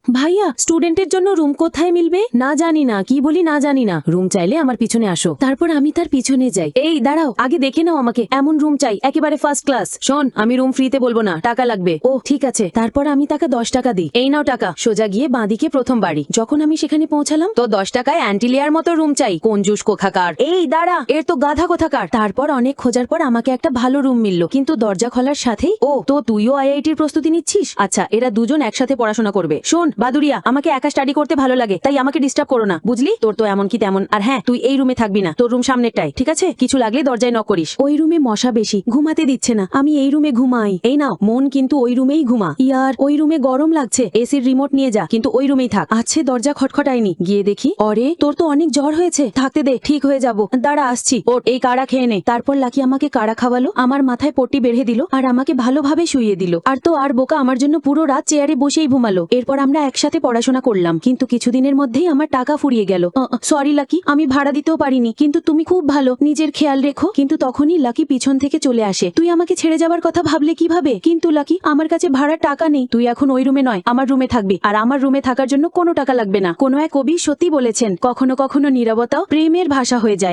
ভাইয়া স্টুডেন্টের জন্য রুম কোথায় মিলবে? না জানি না, কি বলি না জানি না। রুম চাইলে আমার পিছনে আসো। তারপর আমি তার পিছনে যাই। এই দাঁড়াও, আগে দেখে নাও আমাকে, এমন রুম চাই একেবারে ফার্স্ট ক্লাস। শোন, আমি রুম ফ্রিতে বলবো না, টাকা লাগবে। ও ঠিক আছে। তারপর আমি তাকে 10 টাকা দিই। এই নাও টাকা। সোজা গিয়ে বাঁদিকে প্রথম বাড়ি। যখন আমি সেখানে পৌঁছালাম তো 10 টাকায় অ্যান্টিলিয়ার মতো রুম চাই। কঞ্জুস কোথাকার। এই দাঁড়া, এর তো গাধা কোথাকার। তারপর অনেক খোঁজার পর আমাকে একটা ভালো রুম মিলল, কিন্তু দরজা খোলার সাথেই ও তো তুইও আইআইটির প্রস্তুতি নিচ্ছিস? আচ্ছা, এরা দুজন একসাথে পড়াশোনা করবে। শোন বাদুরিয়া, আমাকে একা স্টাডি করতে ভালো লাগে, তাই আমাকে ডিস্টার্ব করো না, বুঝলি? তোর তো এমন কি তেমন। আর হ্যাঁ, তুই এই রুমে থাকবি না, তোর রুম সামনেরটাই, ঠিক আছে? কিছু লাগলে দরজায় নক করিস। ওই রুমে মশা বেশি, ঘুমাতে দিচ্ছে না, আমি এই রুমে ঘুমাই। এই নাও মন, কিন্তু ওই রুমেই ঘুমা। ইয়ার, ওই রুমে গরম লাগছে, এসির রিমোট নিয়ে যা, কিন্তু ওই রুমেই থাক। আছে, দরজা খটখটায়নি, গিয়ে দেখি। অরে, তোর তো অনেক জ্বর হয়েছে, থাকতে দে, ঠিক হয়ে যাবো। দাঁড়া আসছি। ওর এই কাড়া খেয়ে নে। তারপর লাকি আমাকে কাড়া খাওয়ালো, আমার মাথায় পট্টি বেঁধে দিল আর আমাকে ভালোভাবে শুইয়ে দিল। আর তো আর বোকা আমার জন্য পুরো রাত চেয়ারে বসেই ঘুমালো। এরপর আমরা একসাথে পড়াশোনা করলাম, কিন্তু কিছুদিনের মধ্যেই আমার টাকা ফুরিয়ে গেল। সরি লাকি, আমি ভাড়া দিতেও পারিনি, কিন্তু তুমি খুব ভালো, নিজের খেয়াল রেখো। কিন্তু তখনই লাকি পিছন থেকে চলে আসে। তুই আমাকে ছেড়ে যাবার কথা ভাবলে কিভাবে? কিন্তু লাকি, আমার কাছে ভাড়ার টাকা নেই। তুই এখন ওই রুমে নয়, আমার রুমে থাকবি, আর আমার রুমে থাকার জন্য কোনো টাকা লাগবে না। কোনো এক কবি সত্যি বলেছেন, কখনো কখনো নীরবতাও প্রেমের ভাষা হয়ে যায়।